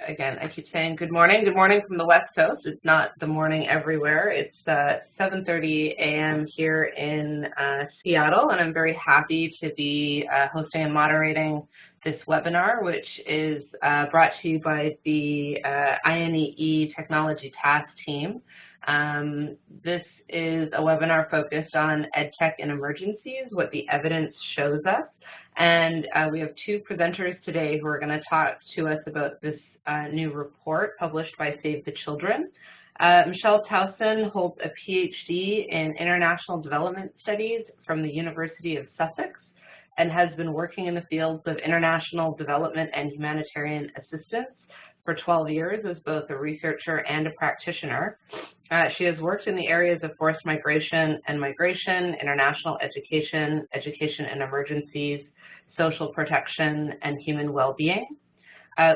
Again, I keep saying good morning. Good morning from the West Coast. It's not the morning everywhere. It's 7:30 a.m. here in Seattle, and I'm very happy to be hosting and moderating this webinar, which is brought to you by the INEE Technology Task Team. This is a webinar focused on EdTech and emergencies, what the evidence shows us. And we have two presenters today who are going to talk to us about this new report published by Save the Children. Michelle Towson holds a PhD in International Development Studies from the University of Sussex and has been working in the fields of international development and humanitarian assistance for 12 years as both a researcher and a practitioner. She has worked in the areas of forced migration and migration, international education, education and emergencies, social protection, and human well-being.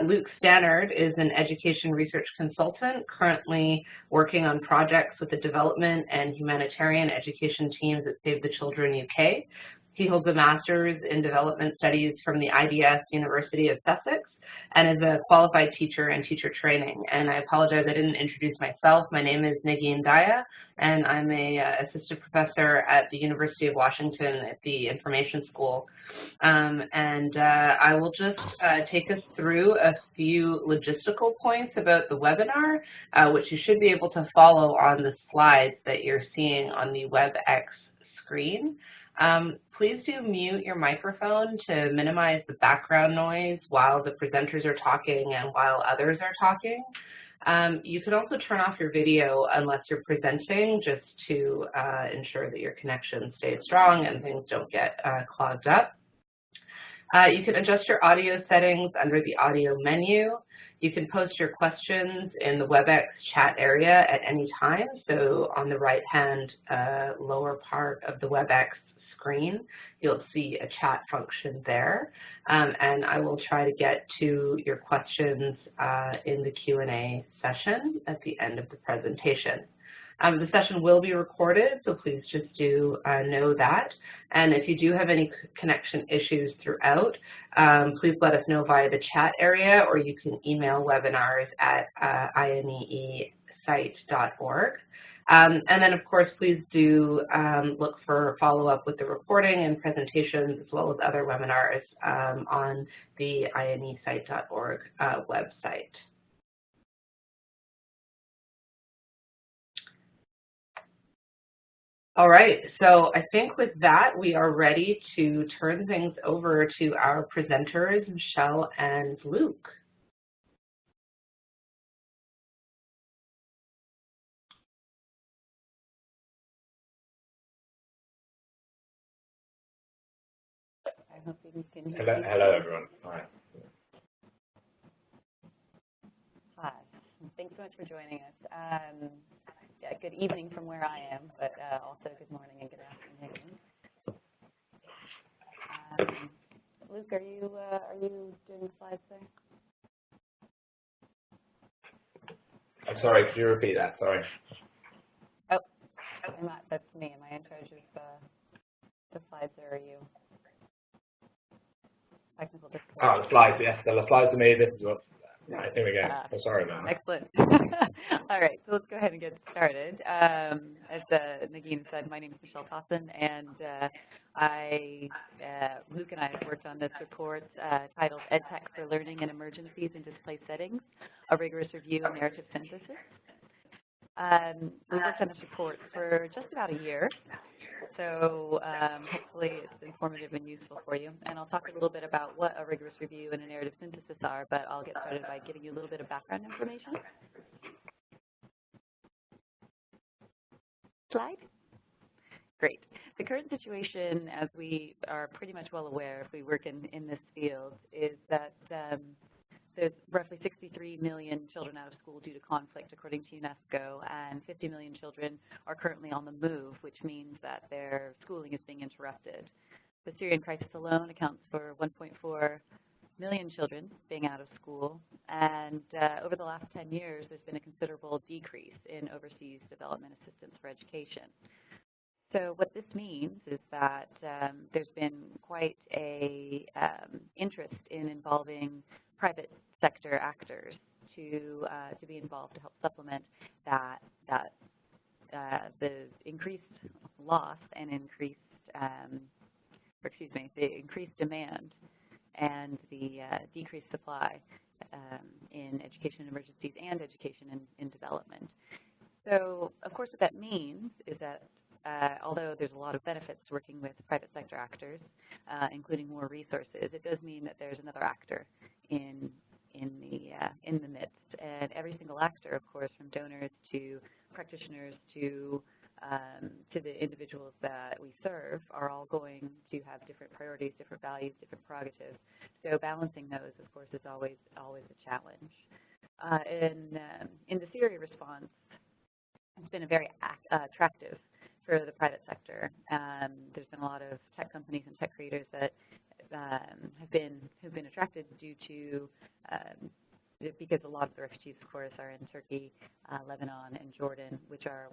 Luke Stannard is an education research consultant currently working on projects with the development and humanitarian education teams at Save the Children UK. He holds a master's in development studies from the IDS University of Sussex and is a qualified teacher and teacher training. And I apologize, I didn't introduce myself. My name is Negin Daya, and I'm a assistant professor at the University of Washington at the Information School. I will just take us through a few logistical points about the webinar, which you should be able to follow on the slides that you're seeing on the WebEx screen. Please do mute your microphone to minimize the background noise while the presenters are talking and while others are talking. You can also turn off your video unless you're presenting, just to ensure that your connection stays strong and things don't get clogged up. You can adjust your audio settings under the audio menu. You can post your questions in the WebEx chat area at any time. So on the right-hand lower part of the WebEx screen, you'll see a chat function there. And I will try to get to your questions in the Q&A session at the end of the presentation. The session will be recorded, so please just do know that. And if you do have any connection issues throughout, please let us know via the chat area, or you can email webinars@ineesite.org. And then, of course, please do look for follow-up with the recording and presentations, as well as other webinars on the ineesite.org website. All right, so I think with that, we are ready to turn things over to our presenters, Michelle and Luke. I hope you can hear me. Hello, everyone. Hi. Hi. Thanks so much for joining us. Yeah, good evening from where I am, but also good morning and good afternoon. Luke, are you doing the slides there? I'm sorry, could you repeat that? Sorry. Oh, that's me. Am I in charge of the slides, or are you? Technical difficulty. Oh, the slides, yes. The slides are me. This is what. Right, here we go. Sorry about that. Excellent. All right, so let's go ahead and get started. As Negin said, my name is Michelle Towson, and Luke and I have worked on this report titled EdTech for Learning in Emergencies and Displaced Settings, a rigorous review and narrative synthesis. We worked on this report for just about a year, so hopefully it's informative and useful for you. And I'll talk a little bit about what a rigorous review and a narrative synthesis are, but I'll get started by giving you a little bit of background information. Slide. Great. The current situation, as we are pretty much well aware if we work in this field, is that there's roughly 63 million children out of school due to conflict, according to UNESCO, and 50 million children are currently on the move, which means that their schooling is being interrupted. The Syrian crisis alone accounts for 1.4 million children being out of school, and over the last 10 years, there's been a considerable decrease in overseas development assistance for education. So what this means is that there's been quite a interest in involving private sector actors to be involved to help supplement the increased loss and increased, the increased demand and the decreased supply in education emergencies and education in development. So, of course, what that means is that although there's a lot of benefits to working with private sector actors, including more resources, it does mean that there's another actor in the midst. And every single actor, of course, from donors to practitioners to the individuals that we serve, are all going to have different priorities, different values, different prerogatives. So balancing those, of course, is always a challenge. In the theory response, it's been a very attractive for the private sector. There's been a lot of tech companies and tech creators that have been attracted due to because a lot of the refugees, of course, are in Turkey, Lebanon, and Jordan, which are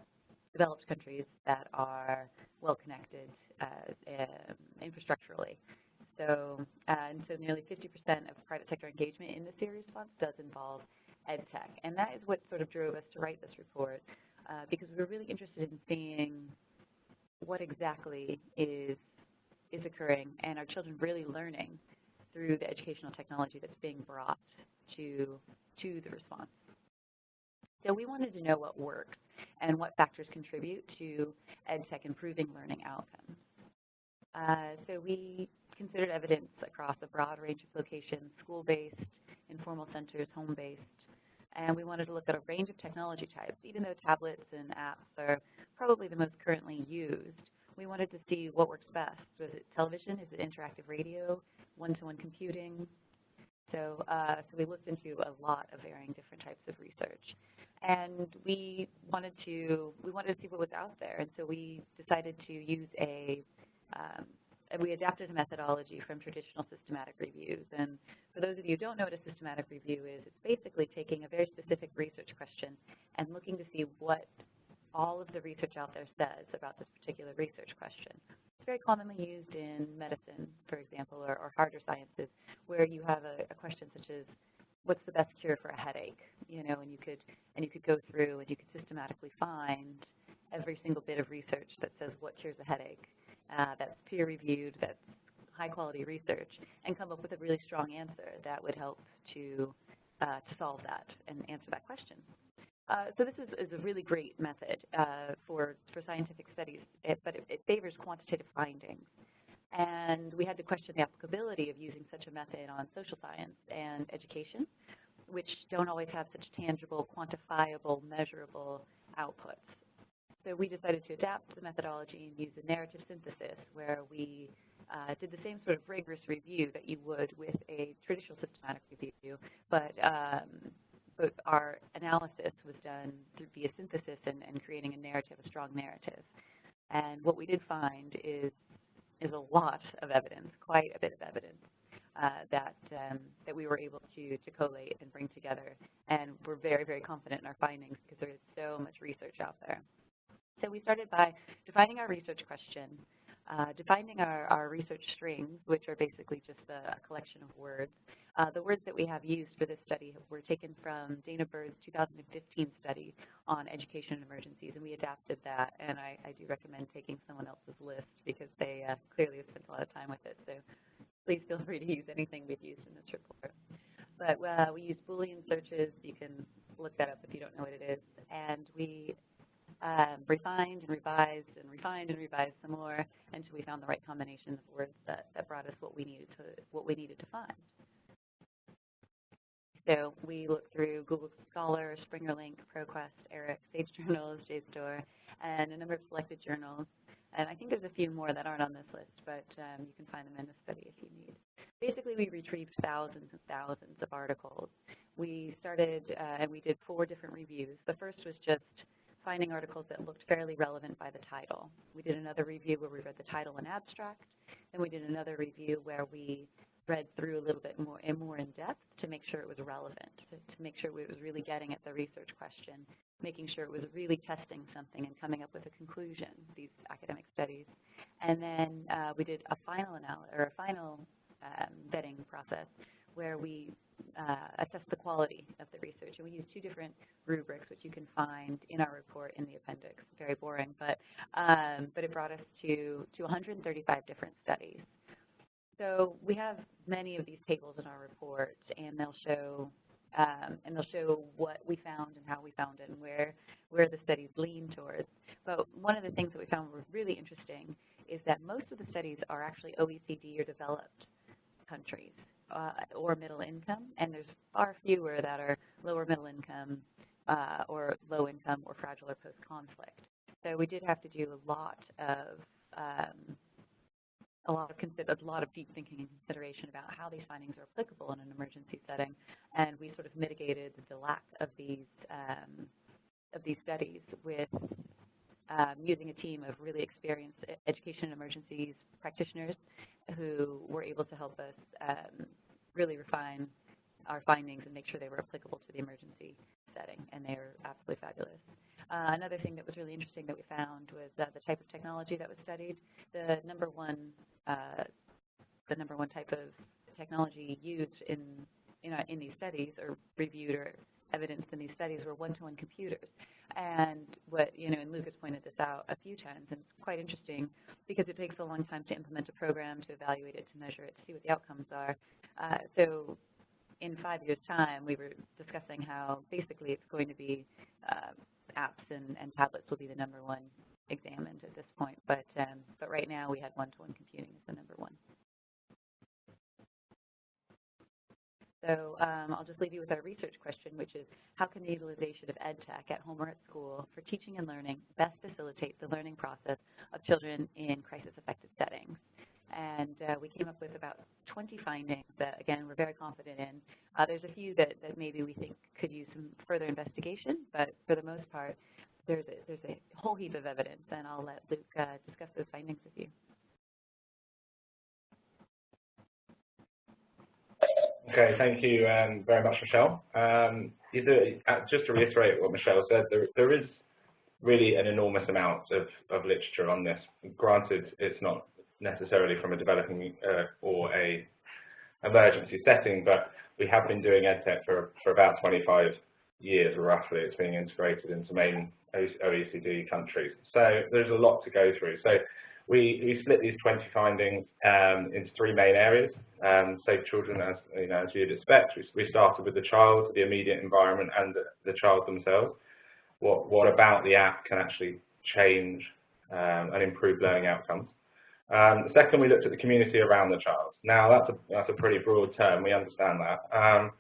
developed countries that are well connected infrastructurally. So, so nearly 50% of private sector engagement in the theory response does involve EdTech, and that is what sort of drove us to write this report, because we were really interested in seeing what exactly is occurring and are children really learning through the educational technology that's being brought to the response. So we wanted to know what works and what factors contribute to EdTech improving learning outcomes. So we considered evidence across a broad range of locations, school-based, informal centers, home-based, and we wanted to look at a range of technology types. Even though tablets and apps are probably the most currently used, we wanted to see what works best. Was it television? Is it interactive radio? One-to-one computing? So we looked into a lot of varying different types of research. And we wanted to see what was out there. And so we decided to use we adapted a methodology from traditional systematic reviews. And for those of you who don't know what a systematic review is, it's basically taking a very specific research question and looking to see what all of the research out there says about this particular research question. It's very commonly used in medicine, for example, or harder sciences, where you have a question such as, what's the best cure for a headache? You know, and you could go through and you could systematically find every single bit of research that says what cures a headache, that's peer-reviewed, that's high-quality research, and come up with a really strong answer that would help to solve that and answer that question. So this is a really great method for scientific studies, but it favors quantitative findings. And we had to question the applicability of using such a method on social science and education, which don't always have such tangible, quantifiable, measurable outputs. So we decided to adapt the methodology and use a narrative synthesis where we did the same sort of rigorous review that you would with a traditional systematic review, but our analysis was done via synthesis and creating a narrative, a strong narrative. And what we did find is a lot of evidence, quite a bit of evidence, that we were able to collate and bring together. And we're very, very confident in our findings because there is so much research out there. So we started by defining our research question, defining our research strings, which are basically just a collection of words. The words that we have used for this study were taken from Dana Bird's 2015 study on education and emergencies, and we adapted that. And I do recommend taking someone else's list because they clearly have spent a lot of time with it. So please feel free to use anything we've used in this report. But we use Boolean searches. You can look that up if you don't know what it is. And we refined and revised and refined and revised some more until we found the right combination of words that brought us what we needed to find. So we looked through Google Scholar, SpringerLink, ProQuest, ERIC, Sage Journals, JSTOR, and a number of selected journals. And I think there's a few more that aren't on this list, but you can find them in the study if you need. Basically, we retrieved thousands and thousands of articles. We started and we did 4 different reviews. The first was just finding articles that looked fairly relevant by the title. We did another review where we read the title and abstract. Then we did another review where we read through a little bit more in depth to make sure it was relevant, to make sure it was really getting at the research question, making sure it was really testing something and coming up with a conclusion, these academic studies. And then we did a final vetting process where we assess the quality of the research. And we use 2 different rubrics, which you can find in our report in the appendix. Very boring, but it brought us to 135 different studies. So we have many of these tables in our report, and they'll show what we found and how we found it and where the studies lean towards. But one of the things that we found were really interesting is that most of the studies are actually OECD or developed countries or middle income, and there's far fewer that are lower middle income or low income or fragile or post-conflict. So we did have to do a lot of deep thinking and consideration about how these findings are applicable in an emergency setting, and we sort of mitigated the lack of these studies with using a team of really experienced education and emergencies practitioners who were able to help us really refine our findings and make sure they were applicable to the emergency setting, and they were absolutely fabulous. Another thing that was really interesting that we found was the type of technology that was studied. The number one type of technology used in these studies, or reviewed or evidenced in these studies, were one-to-one computers. And and Luke has pointed this out a few times, and it's quite interesting because it takes a long time to implement a program, to evaluate it, to measure it, to see what the outcomes are. So in 5 years' time, we were discussing how basically it's going to be apps and tablets will be the number one examined at this point. But right now we had one-to-one computing as the number one. So I'll just leave you with our research question, which is, how can the utilization of EdTech at home or at school for teaching and learning best facilitate the learning process of children in crisis-affected settings? And we came up with about 20 findings that, again, we're very confident in. There's a few that maybe we think could use some further investigation, but for the most part, there's a whole heap of evidence, and I'll let Luke discuss those findings with you. Okay, thank you very much, Michelle. Just to reiterate what Michelle said, there is really an enormous amount of literature on this. Granted, it's not necessarily from a developing or a emergency setting, but we have been doing EdTech for about 25 years, roughly. It's being integrated into main OECD countries. So there's a lot to go through. So we split these 20 findings into 3 main areas. Safe children, as you'd expect. We started with the child, the immediate environment, and the child themselves. What about the app can actually change and improve learning outcomes? The second, we looked at the community around the child. Now, that's a pretty broad term. We understand that.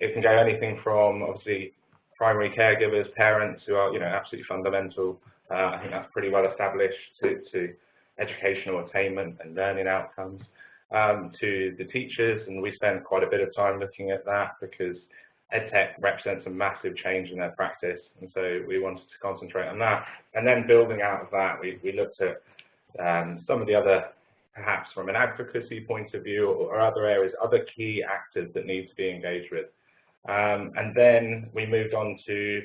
It can go anything from, obviously, primary caregivers, parents who are, absolutely fundamental. I think that's pretty well established, to educational attainment and learning outcomes, to the teachers, and we spent quite a bit of time looking at that because EdTech represents a massive change in their practice, and so we wanted to concentrate on that. And then building out of that, we looked at some of the other, perhaps from an advocacy point of view, or other areas, other key actors that need to be engaged with. And then we moved on to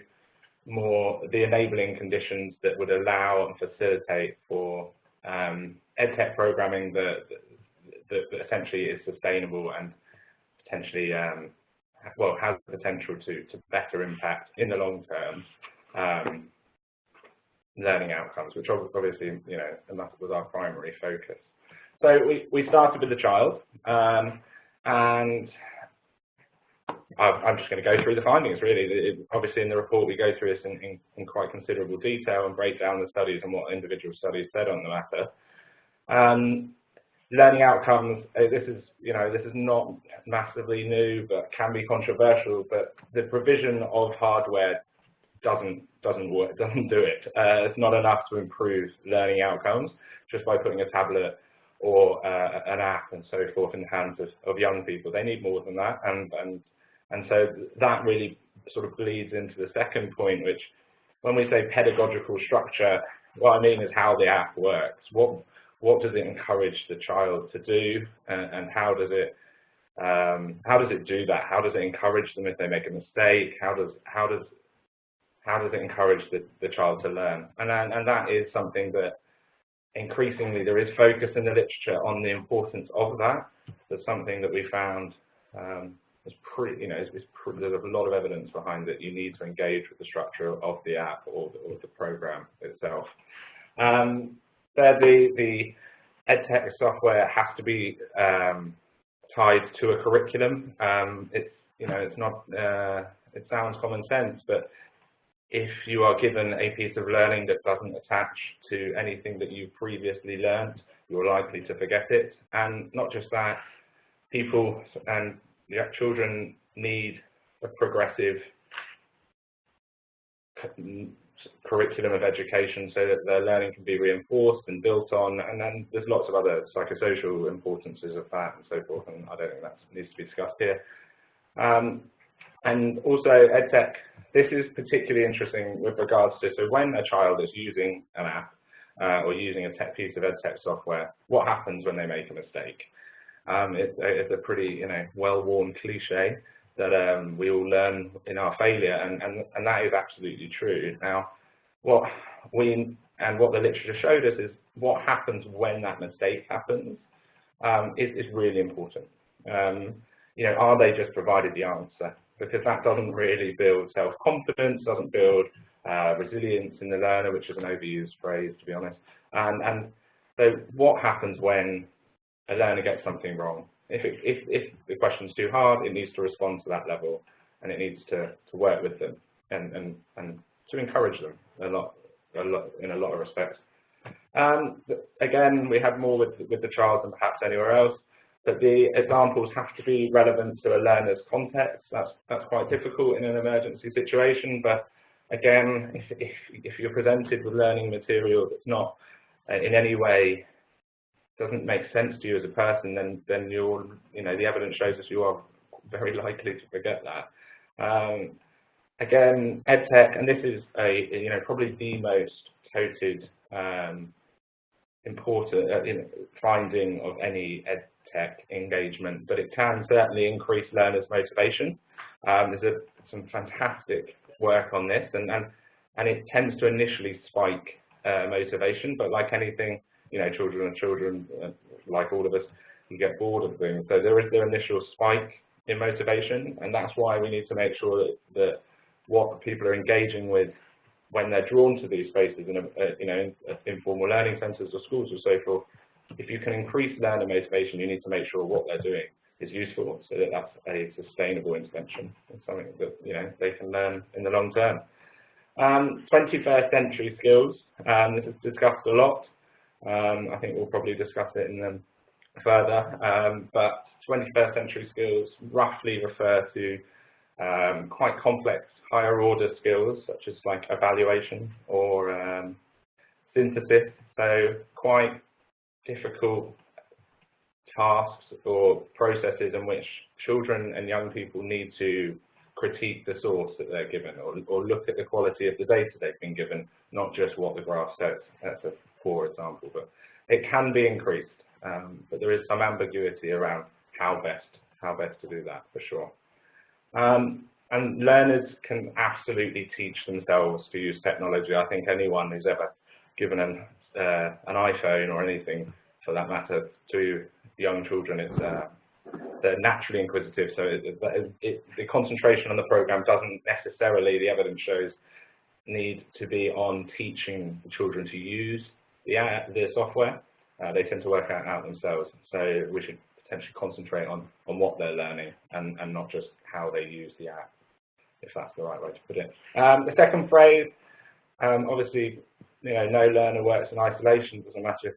more the enabling conditions that would allow and facilitate for EdTech programming that essentially is sustainable and potentially, has the potential to better impact in the long term learning outcomes, which obviously, and that was our primary focus. So we started with the child, and I'm just going to go through the findings, really. Obviously, in the report, we go through this in quite considerable detail and break down the studies and what individual studies said on the matter. Learning outcomes, this is not massively new, but can be controversial. But the provision of hardware doesn't do it. It's not enough to improve learning outcomes just by putting a tablet or an app and so forth in the hands of young people. They need more than that, and so that really sort of bleeds into the second point, which, when we say pedagogical structure, what I mean is how the app works. What does it encourage the child to do, and how does it do that? How does it encourage them if they make a mistake? How does it encourage the child to learn? And that is something that increasingly there is focus in the literature on the importance of that. That's something that we found there's a lot of evidence behind it. You need to engage with the structure of the app or the program itself. The EdTech software has to be tied to a curriculum. It's not. It sounds common sense, but if you are given a piece of learning that doesn't attach to anything that you've previously learned, you're likely to forget it. And not just that, people and children need a progressive curriculum of education so that their learning can be reinforced and built on, and then there's lots of other psychosocial importances of that and so forth, and I don't think that needs to be discussed here. And also EdTech, this is particularly interesting with regards to, so when a child is using an app or using a piece of EdTech software, what happens when they make a mistake? It's a pretty well-worn cliche that we all learn in our failure, and that is absolutely true. Now, what the literature showed us is what happens when that mistake happens is really important. Are they just provided the answer? Because that doesn't really build self-confidence, doesn't build resilience in the learner, which is an overused phrase, to be honest. And so what happens when a learner gets something wrong? If the question's too hard, it needs to respond to that level, and it needs to work with them and to encourage them in a lot of respects. Again, we have more with the child than perhaps anywhere else, but the examples have to be relevant to a learner's context. That's quite difficult in an emergency situation, but again, if you're presented with learning material that's not in any way doesn't make sense to you as a person, then the evidence shows us you are very likely to forget that. Again, EdTech, and this is probably the most quoted important finding of any EdTech engagement, but it can certainly increase learners' motivation. There's some fantastic work on this, and it tends to initially spike motivation, but like anything, children are children, like all of us, you get bored of things. So there is the initial spike in motivation, and that's why we need to make sure that what people are engaging with when they're drawn to these spaces in informal learning centres or schools or so forth, if you can increase learner motivation, you need to make sure what they're doing is useful, so that that's a sustainable intervention and something that they can learn in the long term. 21st century skills. This is discussed a lot. I think we'll probably discuss it in them further, but 21st century skills roughly refer to quite complex higher order skills such as like evaluation or synthesis, so quite difficult tasks or processes in which children and young people need to critique the source that they're given or look at the quality of the data they've been given, not just what the graph says. That's a poor example, but it can be increased, but there is some ambiguity around how best to do that for sure. And learners can absolutely teach themselves to use technology. I think anyone who's ever given an iPhone or anything for that matter to young children, they're naturally inquisitive, so the concentration on the program doesn't necessarily, the evidence shows, need to be on teaching the children to use the software. They tend to work out themselves, so we should potentially concentrate on what they're learning and not just how they use the app, if that's the right way to put it. The second phrase, obviously, no learner works in isolation. It doesn't matter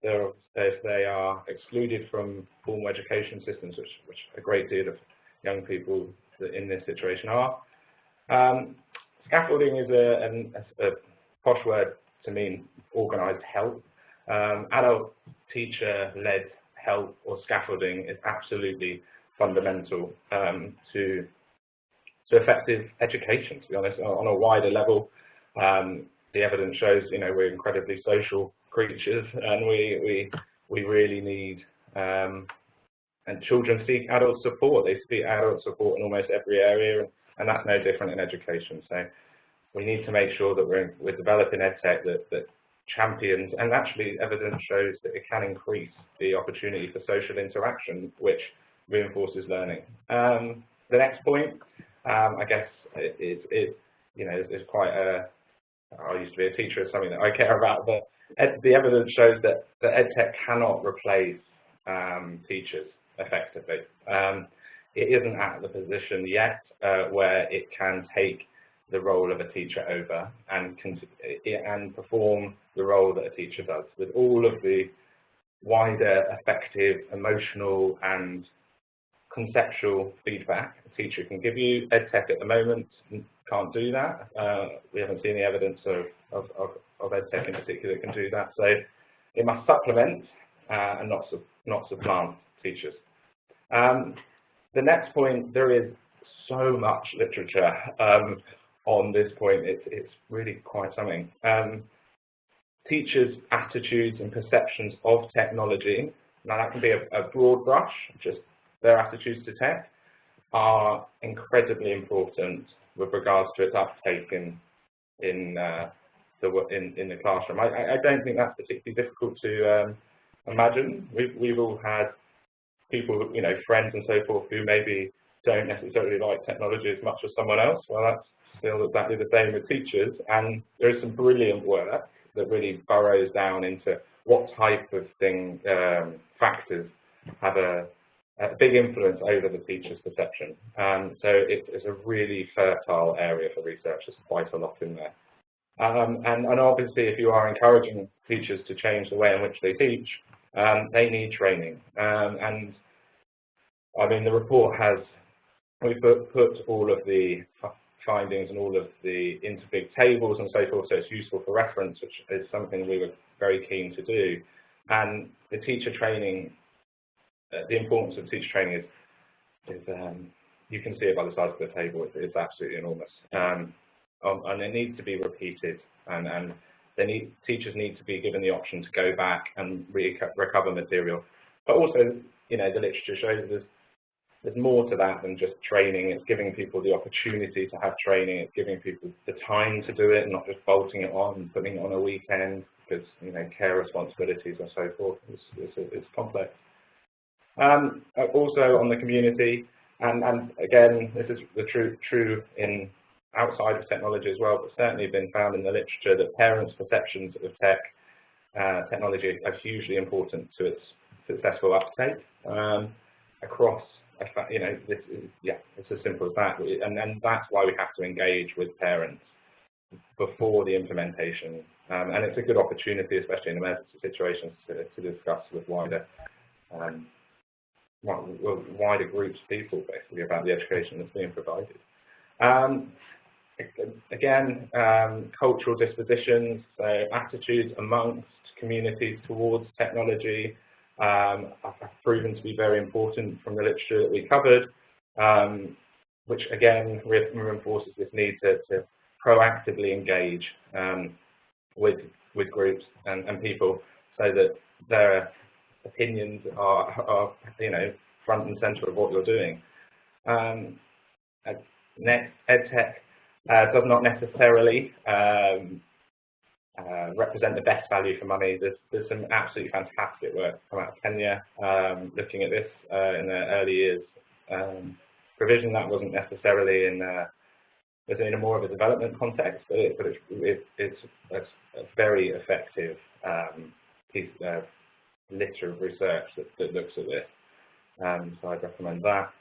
if they are excluded from formal education systems, which a great deal of young people in this situation are. Scaffolding is a posh word to mean organised help. Adult teacher-led help or scaffolding is absolutely fundamental to effective education, to be honest, on a wider level. The evidence shows, we're incredibly social creatures, and we really need, and children seek adult support. They seek adult support in almost every area, and that's no different in education. So we need to make sure that we're developing EdTech that champions, and actually evidence shows that it can increase the opportunity for social interaction, which reinforces learning. The next point, I guess, is quite a. I used to be a teacher, it's something that I care about, but the evidence shows that EdTech cannot replace teachers effectively. It isn't at the position yet where it can take the role of a teacher over and perform the role that a teacher does, with all of the wider, effective, emotional and conceptual feedback a teacher can give you. EdTech at the moment can't do that. We haven't seen the evidence of EdTech in particular that can do that. So it must supplement and not supplant teachers. The next point, there is so much literature on this point. It's really quite something. Teachers' attitudes and perceptions of technology, now that can be a broad brush, just their attitudes to tech, are incredibly important with regards to its uptake in the classroom. I don't think that's particularly difficult to imagine. We've all had people, friends and so forth, who maybe don't necessarily like technology as much as someone else. Well, that's still exactly the same with teachers, and there is some brilliant work that really burrows down into what type of factors have a big influence over the teacher's perception. So it's a really fertile area for research. There's quite a lot in there. And obviously, if you are encouraging teachers to change the way in which they teach, they need training. And I mean, the report we've put all of the findings and all of into big tables and so forth, so it's useful for reference, which is something we were very keen to do. And the teacher training, the importance of teacher training is you can see it by the size of the table. It's absolutely enormous, and it needs to be repeated. And teachers need to be given the option to go back and recover material. But also, the literature shows there's more to that than just training. It's giving people the opportunity to have training. It's giving people the time to do it, not just bolting it on and putting it on a weekend because care responsibilities and so forth. It's complex. Also on the community, and again, this is the true in outside of technology as well, but certainly been found in the literature that parents' perceptions of technology are hugely important to its successful uptake across. It's as simple as that, and that's why we have to engage with parents before the implementation, and it's a good opportunity, especially in emergency situations, to discuss with wider groups of people, basically, about the education that's being provided. Again, cultural dispositions, so attitudes amongst communities towards technology have proven to be very important from the literature that we covered, which again reinforces this need to proactively engage with groups and people so that their opinions are front and center of what you're doing. Next, EdTech does not necessarily represent the best value for money. There's some absolutely fantastic work come out of Kenya looking at this in the early years. Provision that wasn't necessarily was in a more of a development context, but it's a very effective piece of literature of research that looks at this. So I'd recommend that.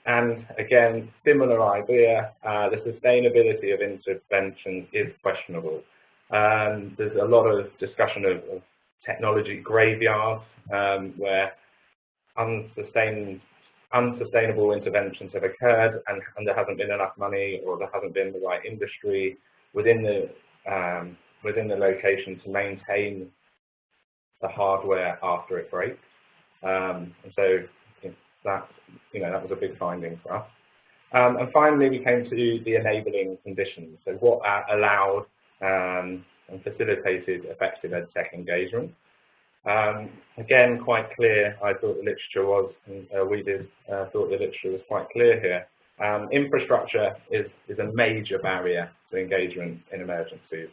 And again, similar idea, the sustainability of interventions is questionable. There's a lot of discussion of technology graveyards where unsustainable interventions have occurred and there hasn't been enough money or there hasn't been the right industry within the location to maintain the hardware after it breaks. And so that was a big finding for us. And finally, we came to the enabling conditions. So what allowed and facilitated effective EdTech engagement. Again, quite clear, I thought the literature was, and we did thought the literature was quite clear here. Infrastructure is a major barrier to engagement in emergencies.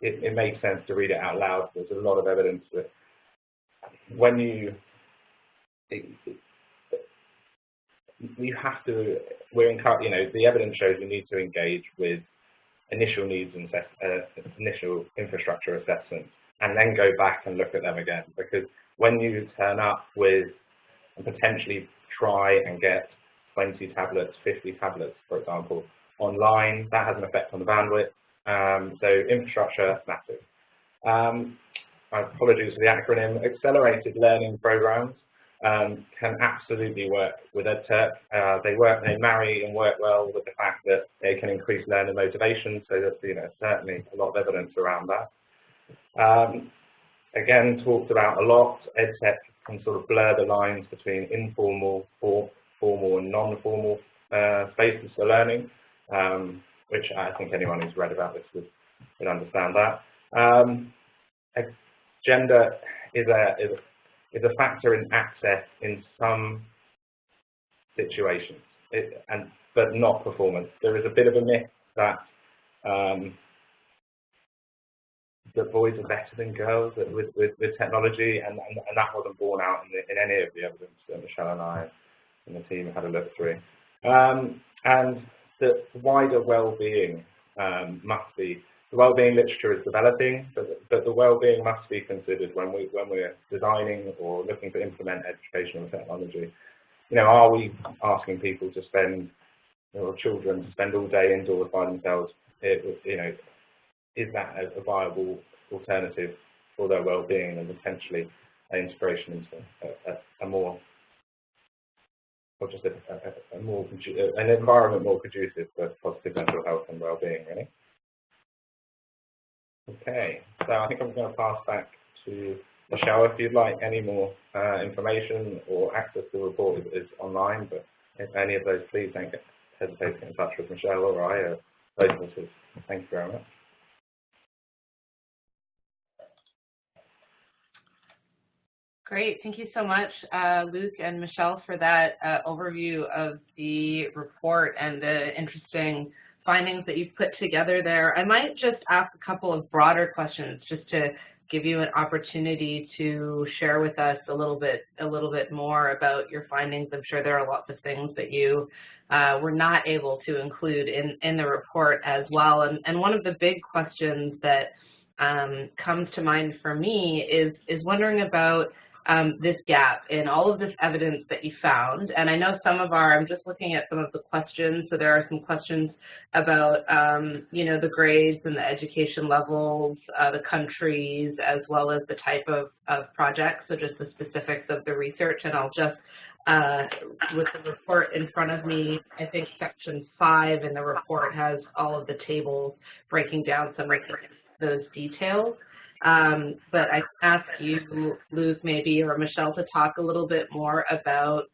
It makes sense to read it out loud. There's a lot of evidence that when you have to, the evidence shows we need to engage with initial needs and initial infrastructure assessments, and then go back and look at them again. Because when you turn up with and potentially try and get 20 tablets, 50 tablets, for example, online, that has an effect on the bandwidth. So infrastructure, massive. Apologies for the acronym. Accelerated learning programs can absolutely work with EdTech. They marry and work well with the fact that they can increase learner motivation. So there's certainly a lot of evidence around that. Again, talked about a lot. EdTech can sort of blur the lines between informal, formal, and non-formal spaces for learning, which I think anyone who's read about this would understand that. Gender is a factor in access in some situations, but not performance. There is a bit of a myth that boys are better than girls with technology, and that wasn't borne out in any of the evidence that Michelle and I and the team had a look through. And the wider well-being must be. The well-being literature is developing, but the well-being must be considered when we're designing or looking to implement educational technology. Are we asking people to spend, or children to spend all day indoors by themselves? Is that a viable alternative for their well-being and potentially an integration into a more, or just an environment more conducive for positive mental health and well-being, really? Okay, so I think I'm going to pass back to Michelle. If you'd like any more information or access to the report is online, but if any of those, please don't hesitate to get in touch with Michelle or I or both of us. Thank you very much. Great, thank you so much, Luke and Michelle, for that overview of the report and the interesting findings that you've put together there. I might just ask a couple of broader questions just to give you an opportunity to share with us a little bit more about your findings. I'm sure there are lots of things that you were not able to include in the report as well. And one of the big questions that comes to mind for me is wondering about this gap in all of this evidence that you found. And I know I'm just looking at some of the questions, so there are some questions about, the grades and the education levels, the countries, as well as the type of projects, so just the specifics of the research. And I'll just, with the report in front of me, I think section 5 in the report has all of the tables breaking down some of those details. But I ask you, Luke, maybe, or Michelle, to talk a little bit more about,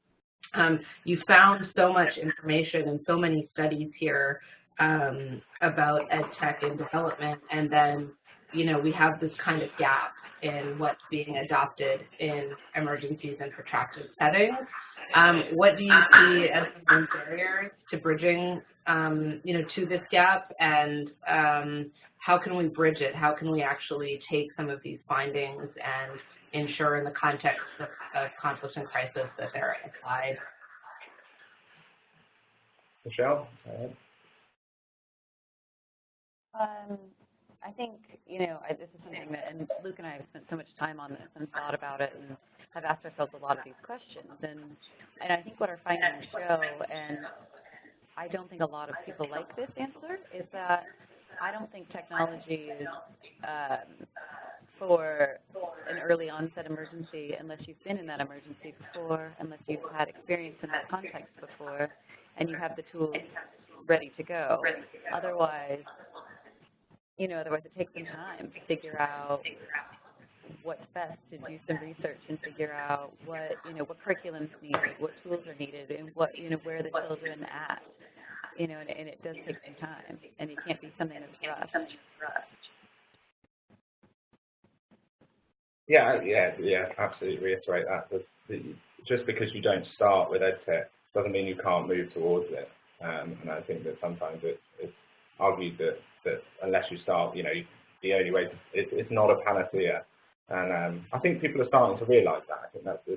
you found so much information and so many studies here about EdTech and development, and then, we have this kind of gap in what's being adopted in emergencies and protracted settings. What do you see as the main barriers to bridging, to this gap, and how can we bridge it? How can we actually take some of these findings and ensure in the context of conflict and crisis that they're applied? Michelle? I think, this is something that, and Luke and I have spent so much time on this and thought about it and have asked ourselves a lot of these questions. And I think what our findings show, and I don't think a lot of people like this answer, is that I don't think technology is for an early onset emergency unless you've been in that emergency before, unless you've had experience in that context before, and you have the tools ready to go. Otherwise, it takes some time to figure out what's best, to do some research and figure out what curriculum's needed, what tools are needed, and where are the children at. And it does take some time, and it can't be something that's rushed. Yeah, absolutely reiterate that. Just because you don't start with EdTech doesn't mean you can't move towards it. And I think that sometimes it's argued that unless you start, the only way, it's not a panacea. And I think people are starting to realise that. I think that's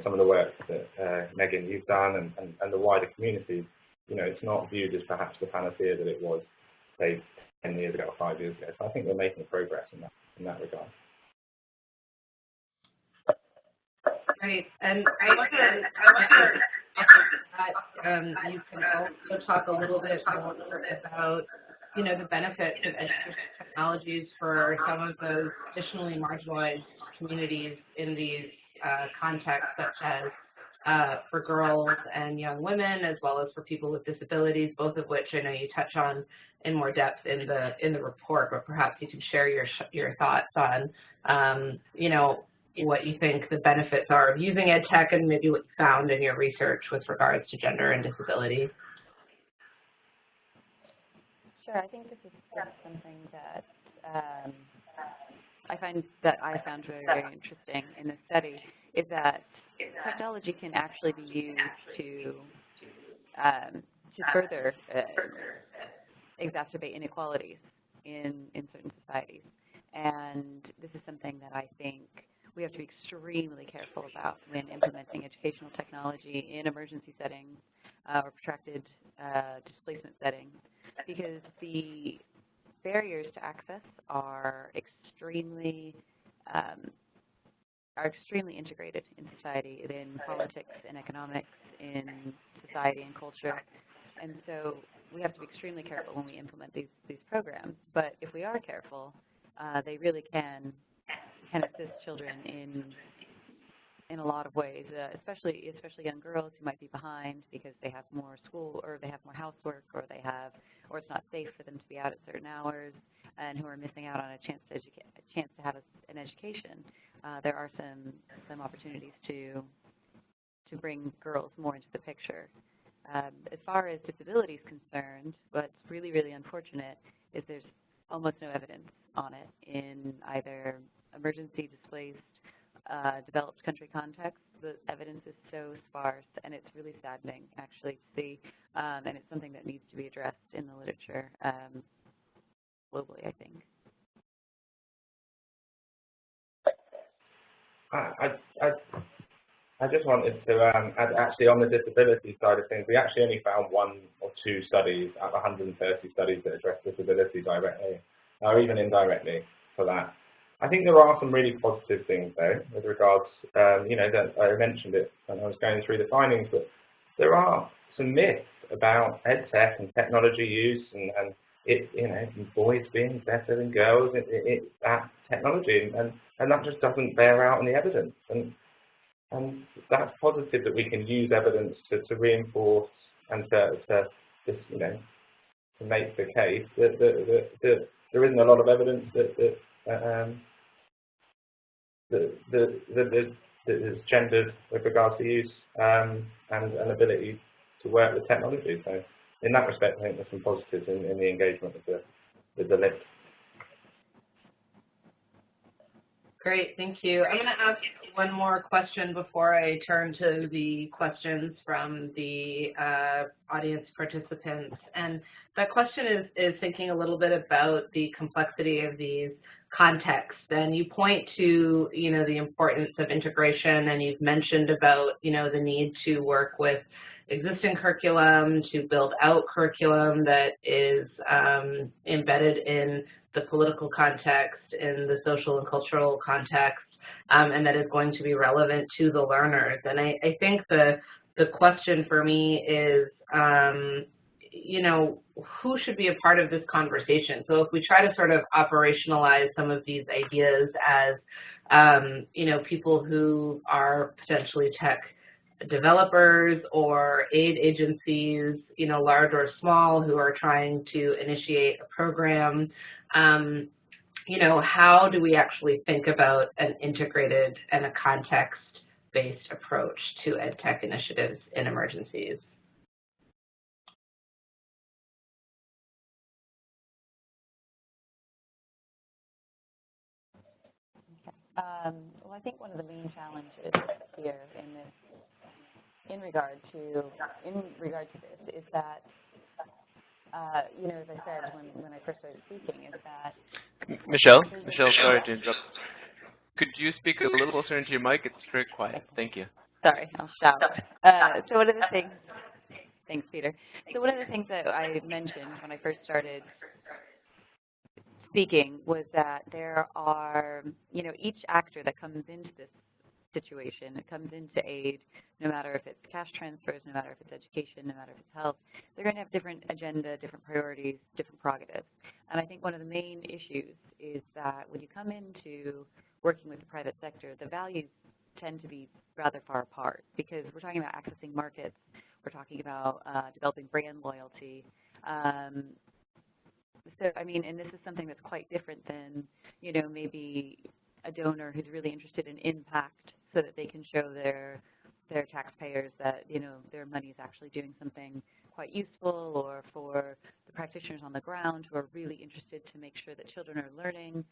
some of the work that Megan, you've done, and the wider community, it's not viewed as perhaps the panacea that it was, say, 10 years ago or 5 years ago. So I think we're making progress in that regard. Great, and I want to you can also talk a little bit more about, the benefits of education technologies for some of those additionally marginalized communities in these contexts, such as for girls and young women, as well as for people with disabilities, both of which I know you touch on in more depth in the report, but perhaps you can share your thoughts on, what you think the benefits are of using EdTech and maybe what you found in your research with regards to gender and disability. Sure, I think this is something that I found very, very interesting in this study, is that technology can actually be used to further exacerbate inequalities in certain societies. And this is something that I think we have to be extremely careful about when implementing educational technology in emergency settings or protracted displacement settings, because the barriers to access are extremely integrated in society, in politics, in economics, in society and culture. And so we have to be extremely careful when we implement these programs. But if we are careful, they really can assist children in a lot of ways, especially young girls who might be behind because they have more school or they have more housework, or it's not safe for them to be out at certain hours, and who are missing out on a chance to have an education. There are some opportunities to bring girls more into the picture. As far as disability is concerned, what's really, really unfortunate is there's almost no evidence on it in either emergency, displaced, developed country contexts. The evidence is so sparse, and it's really saddening, actually, to see, and it's something that needs to be addressed in the literature globally, I think. I just wanted to add, actually, on the disability side of things, we actually only found 1 or 2 studies out of 130 studies that address disability directly, or even indirectly for that. I think there are some really positive things, though, with regards, that I mentioned it when I was going through the findings, but there are some myths about EdTech and technology use and boys being better than girls at technology, and that just doesn't bear out in the evidence. And that's positive that we can use evidence to reinforce and to make the case that there isn't a lot of evidence that is gendered with regards to use and ability to work with technology. So in that respect, I think there's some positives in the engagement with the list. Great, thank you. I'm going to ask one more question before I turn to the questions from the audience participants. And that question is thinking a little bit about the complexity of these contexts. And you point to, the importance of integration, and you've mentioned about, the need to work with existing curriculum, to build out curriculum that is embedded in the political context, in the social and cultural context, and that is going to be relevant to the learners. And I think the question for me is, who should be a part of this conversation? So if we try to sort of operationalize some of these ideas as, people who are potentially tech developers or aid agencies, large or small, who are trying to initiate a program, how do we actually think about an integrated and a context-based approach to EdTech initiatives in emergencies? Well, I think one of the main challenges here in regard to this is that, as I said when I first started speaking, is that Michelle, sorry to interrupt. Could you speak a little closer into your mic? It's very quiet. Thank you. Sorry, I'll shout. So one of the things, thanks, Peter. So one of the things that I mentioned when I first started speaking was that there are, each actor that comes into this situation, it comes into aid, no matter if it's cash transfers, no matter if it's education, no matter if it's health, they're going to have different agenda, different priorities, different prerogatives. And I think one of the main issues is that when you come into working with the private sector, the values tend to be rather far apart because we're talking about accessing markets, we're talking about developing brand loyalty. So, I mean, and this is something that's quite different than, maybe a donor who's really interested in impact so that they can show their taxpayers that, their money is actually doing something quite useful, or for the practitioners on the ground who are really interested to make sure that children are learning,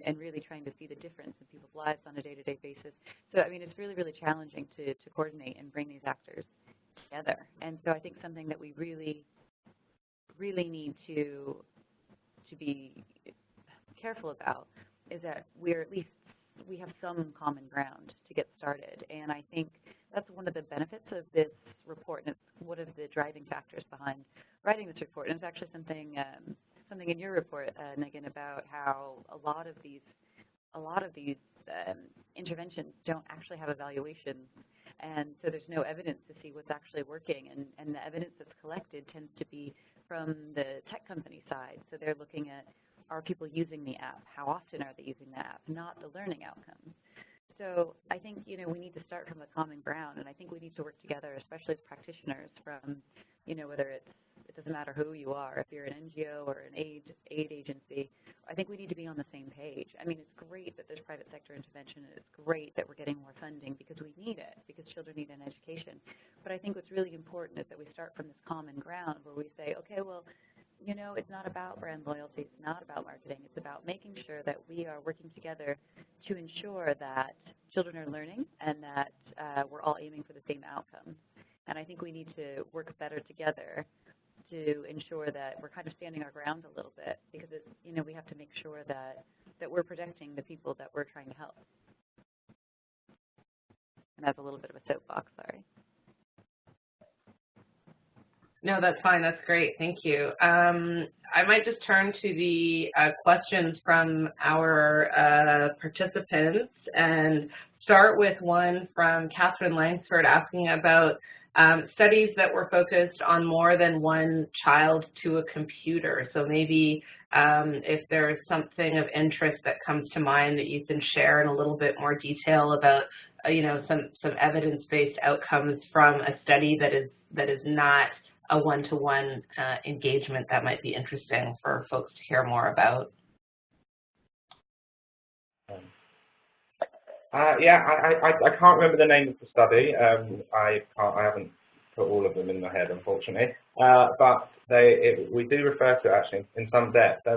and really trying to see the difference in people's lives on a day-to-day basis. So, I mean, it's really, really challenging to coordinate and bring these actors together. And so I think something that we really need to be careful about is that we have some common ground to get started. And I think that's one of the benefits of this report, and it's one of the driving factors behind writing this report. And it's actually something in your report, Megan, about how a lot of these interventions don't actually have evaluations. And so there's no evidence to see what's actually working. And the evidence that's collected tends to be from the tech company side. So they're looking at, are people using the app? How often are they using the app? Not the learning outcomes. So I think, we need to start from the common ground, and I think we need to work together, especially as practitioners from, whether it doesn't matter who you are, if you're an NGO or an aid agency, I think we need to be on the same page. I mean, it's great that there's private sector intervention, and it's great that we're getting more funding because we need it, because children need an education. But I think what's really important is that we start from this common ground where we say, okay, well, it's not about brand loyalty, it's not about marketing, it's about making sure that we are working together to ensure that children are learning and that we're all aiming for the same outcomes. And I think we need to work better together to ensure that we're kind of standing our ground a little bit, because it's, we have to make sure that we're protecting the people that we're trying to help. And that's a little bit of a soapbox, sorry. No, that's fine. That's great. Thank you. I might just turn to the questions from our participants and start with one from Catherine Langsford asking about studies that were focused on more than one child to a computer. So maybe if there's something of interest that comes to mind that you can share in a little bit more detail about, some evidence-based outcomes from a study that is not a one-to-one engagement, that might be interesting for folks to hear more about. Yeah, I can't remember the name of the study. I haven't put all of them in my head, unfortunately. But we do refer to it actually in some depth.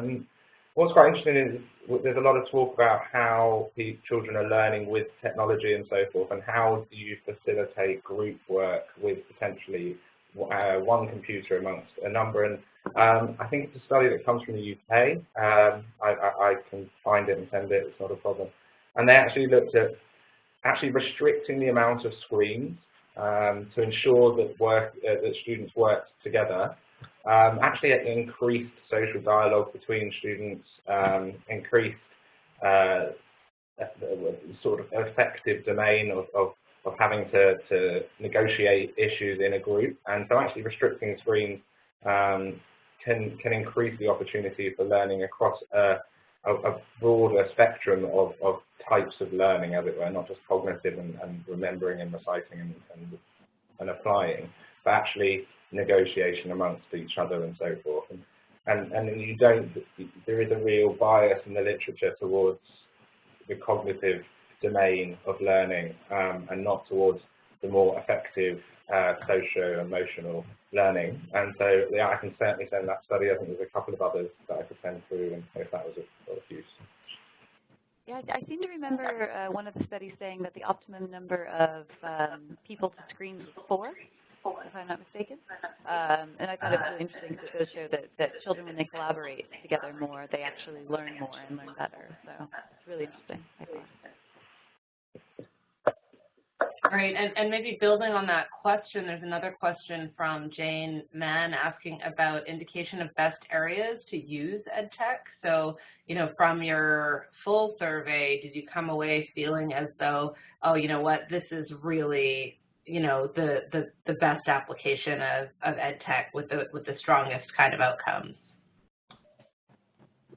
What's quite interesting is there's a lot of talk about how the children are learning with technology and so forth, and how do you facilitate group work with potentially one computer amongst a number. And I think it's a study that comes from the UK. I can find it and send it, it's not a problem. And they actually looked at restricting the amount of screens to ensure that students worked together. Actually, it increased social dialogue between students, increased sort of effective domain of having to negotiate issues in a group. And so actually restricting screens can increase the opportunity for learning across a broader spectrum of types of learning, as it were, not just cognitive and remembering and reciting and applying, but actually negotiation amongst each other and so forth. And there is a real bias in the literature towards the cognitive domain of learning and not towards the more effective socio-emotional learning. And so, yeah, I can certainly send that study. I think there's a couple of others that I could send through, and if that was of use. Yeah, I seem to remember one of the studies saying that the optimum number of people to screens was 4, if I'm not mistaken. And I thought it was really interesting because it does show that children, when they collaborate together more, they actually learn more and learn better. So it's really interesting, I thought. Great, and maybe building on that question, there's another question from Jane Mann asking about indication of best areas to use EdTech. So, you know, from your full survey, did you come away feeling as though, oh, you know what, this is really, you know, the best application of EdTech with the strongest kind of outcomes?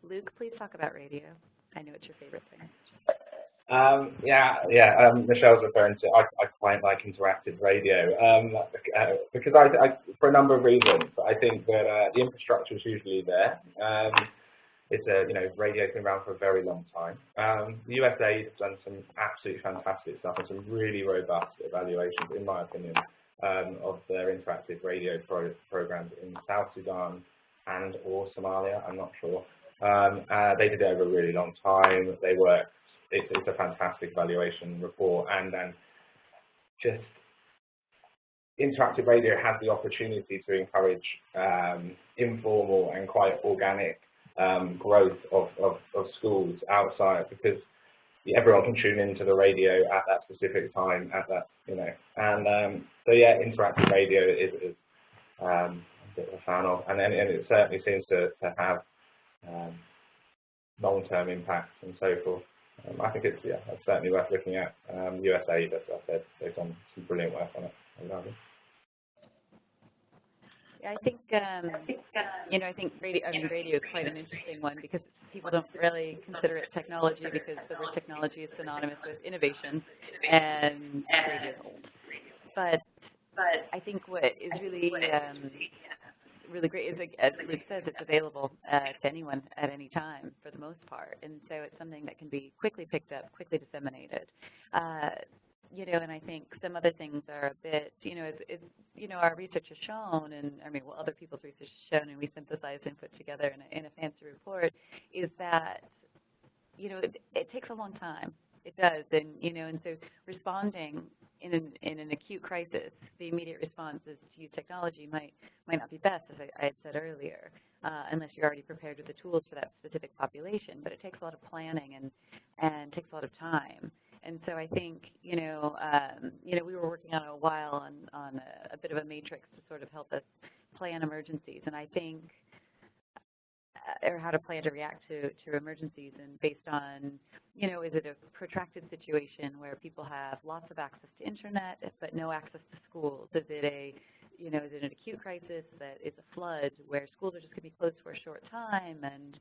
Luke, please talk about radio. I know it's your favorite thing. Michelle's referring to, I quite like interactive radio because I, for a number of reasons, I think that the infrastructure is usually there. It's you know, radio's been around for a very long time. The USA has done some absolutely fantastic stuff and some really robust evaluations, in my opinion, of their interactive radio programs in South Sudan and or Somalia, I'm not sure. They did it over a really long time. They worked. It's a fantastic evaluation report, and just interactive radio has the opportunity to encourage informal and quite organic growth of schools outside, because everyone can tune into the radio at that specific time, at that, you know, and so yeah, interactive radio is a bit of a fan of, and it certainly seems to have long-term impacts and so forth. I think it's certainly worth looking at. USA, as I said, they've done some brilliant work on it. Yeah, I think you know, I think radio is quite an interesting one because people don't really consider it technology because the word technology is synonymous with innovation, and radio is old. But I think what is really really great is, as Luke says, it's available to anyone at any time for the most part, and so it's something that can be quickly picked up, quickly disseminated. You know, and I think some other things are a bit, you know, you know, our research has shown, and I mean, well, other people's research has shown, and we synthesized and put together in a fancy report, is that, you know, it takes a long time. It does, and you know, and so responding in an acute crisis, the immediate responses to use technology might not be best, as I had said earlier, unless you're already prepared with the tools for that specific population. But it takes a lot of planning and takes a lot of time. And so I think, you know, we were working on it a while on a bit of a matrix to sort of help us plan emergencies, and I think, or how to plan to react to emergencies, and based on, you know, is it a protracted situation where people have lots of access to internet but no access to schools? Is it is it an acute crisis that is a flood where schools are just going to be closed for a short time, and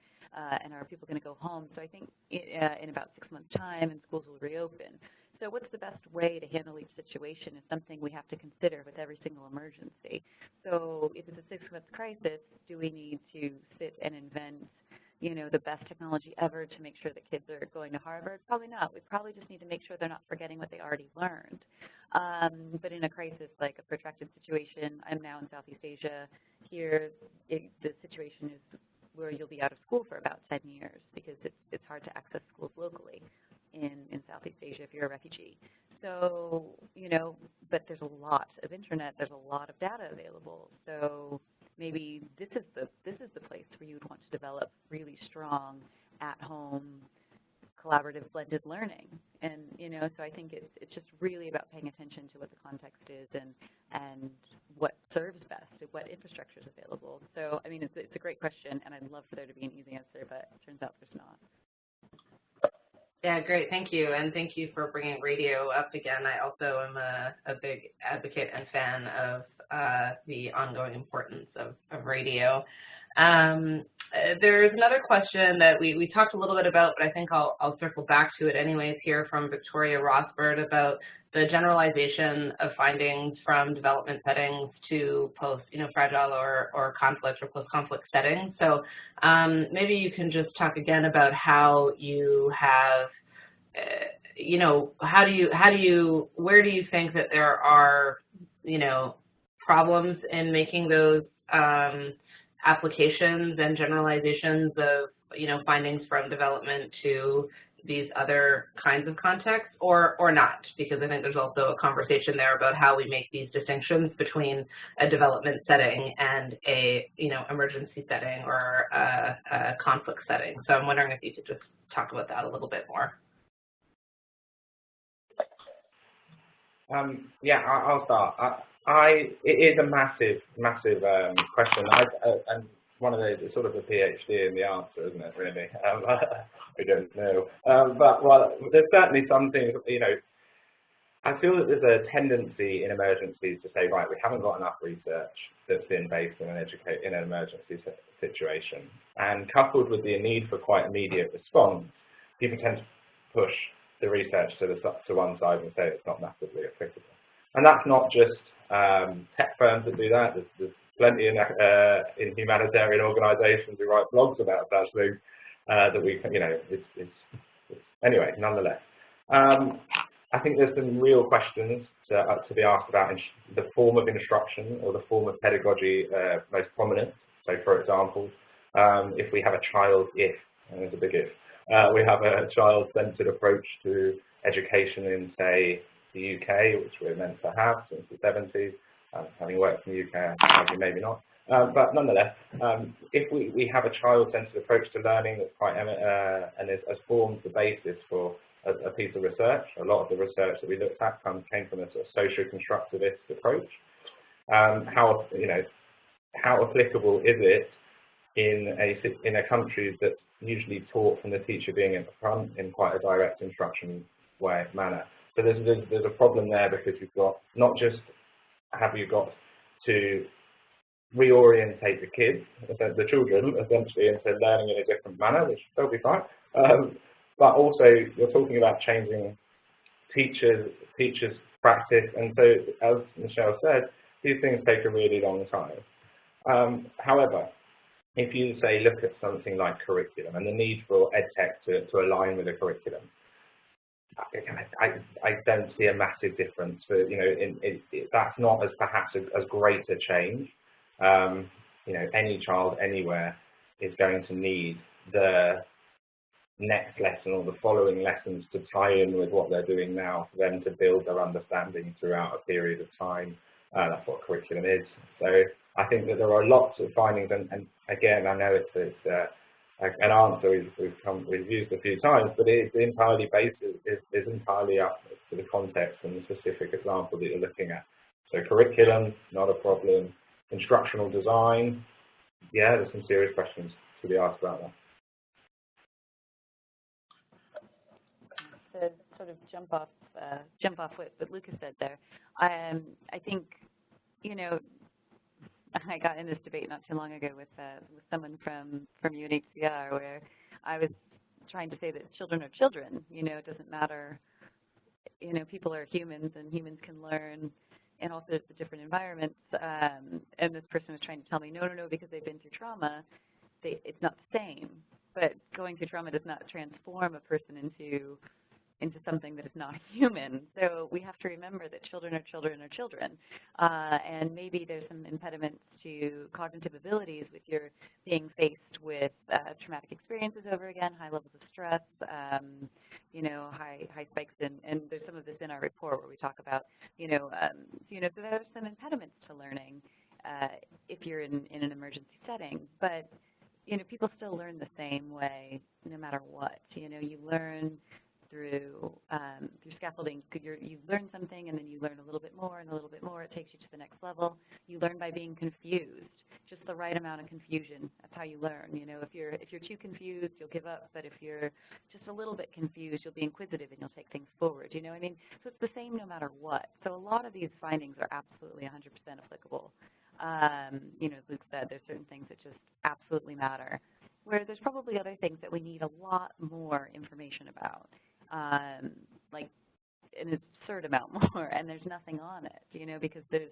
are people going to go home? So I think in about 6 months' time, and schools will reopen. So what's the best way to handle each situation is something we have to consider with every single emergency. So if it's a 6-month crisis, do we need to sit and invent, you know, the best technology ever to make sure that kids are going to Harvard? Probably not. We probably just need to make sure they're not forgetting what they already learned. But in a crisis like a protracted situation, I'm now in Southeast Asia. Here, the situation is where you'll be out of school for about 10 years because it's hard to access schools locally in Southeast Asia if you're a refugee. So, you know, but there's a lot of internet, there's a lot of data available. So maybe this is the place where you would want to develop really strong at-home collaborative blended learning. And, you know, so I think it's just really about paying attention to what the context is and what serves best, what infrastructure is available. So, I mean, it's a great question, and I'd love for there to be an easy answer, but it turns out there's not. Yeah, great. Thank you. And thank you for bringing radio up again. I also am a big advocate and fan of the ongoing importance of radio. There's another question that we talked a little bit about, but I think I'll circle back to it anyways here from Victoria Rosbert about the generalization of findings from development settings to post, fragile or conflict or post-conflict settings. So maybe you can just talk again about how you have, where do you think that there are, problems in making those applications and generalizations of, findings from development to these other kinds of contexts, or not, because I think there's also a conversation there about how we make these distinctions between a development setting and a, emergency setting or a conflict setting. So I'm wondering if you could just talk about that a little bit more. Yeah, I'll start. It is a massive question, and one of those, it's sort of a PhD in the answer, isn't it, really? I don't know. But well, there's certainly something, you know, I feel that there's a tendency in emergencies to say, right, we haven't got enough research that's been based in an emergency situation. And coupled with the need for quite immediate response, people tend to push the research to one side and say it's not massively applicable. And that's not just tech firms that do that. There's plenty in humanitarian organisations who write blogs about such things that we, you know, anyway, nonetheless. I think there's some real questions to be asked about the form of instruction or the form of pedagogy most prominent. So, for example, if we have a child, and there's a big if, we have a child-centered approach to education in, say, the UK, which we're meant to have since the 70s. Having worked in the UK, maybe not. But nonetheless, if we have a child-centered approach to learning that's quite and has formed the basis for a piece of research. A lot of the research that we looked at came from a sort of socio-constructivist approach. How applicable is it in a country that's usually taught from the teacher being in front in quite a direct instruction manner? So there's a problem there, because you've got not just have you got to reorientate the kids, the children, essentially into learning in a different manner, which they'll be fine. But also, you're talking about changing teachers' practice, and so, as Michelle said, these things take a really long time. However, if you say look at something like curriculum and the need for EdTech to align with a curriculum, I don't see a massive difference. For, you know, that's not as perhaps as great a change. You know, any child anywhere is going to need the next lesson or the following lessons to tie in with what they're doing now for them to build their understanding throughout a period of time. That's what curriculum is. So I think that there are lots of findings, and again, I know it's an answer we've used a few times, but it's entirely based, is entirely up to the context and the specific example that you're looking at. So curriculum, not a problem. Instructional design, yeah, there's some serious questions to be asked about that. To sort of jump off what Lucas said there, I think, you know, I got in this debate not too long ago with someone from UNHCR, where I was trying to say that children are children. You know, it doesn't matter. You know, people are humans, and humans can learn in all sorts of different environments. And this person was trying to tell me, no, because they've been through trauma, it's not the same. But going through trauma does not transform a person into something that is not human. So we have to remember that children are children are children. And maybe there's some impediments to cognitive abilities with your being faced with traumatic experiences over again, high levels of stress, you know, high spikes in, and there's some of this in our report where we talk about, so there are some impediments to learning if you're in an emergency setting. But, you know, people still learn the same way no matter what. You know, you learn through scaffolding. You learn something, and then you learn a little bit more and a little bit more. It takes you to the next level. You learn by being confused, just the right amount of confusion. That's how you learn. You know, if you're too confused, you'll give up. But if you're just a little bit confused, you'll be inquisitive and you'll take things forward. You know what I mean? So it's the same no matter what. So a lot of these findings are absolutely 100% applicable. You know, as Luke said, there's certain things that just absolutely matter, where there's probably other things that we need a lot more information about. Like an absurd amount more, and there's nothing on it, you know, because there's,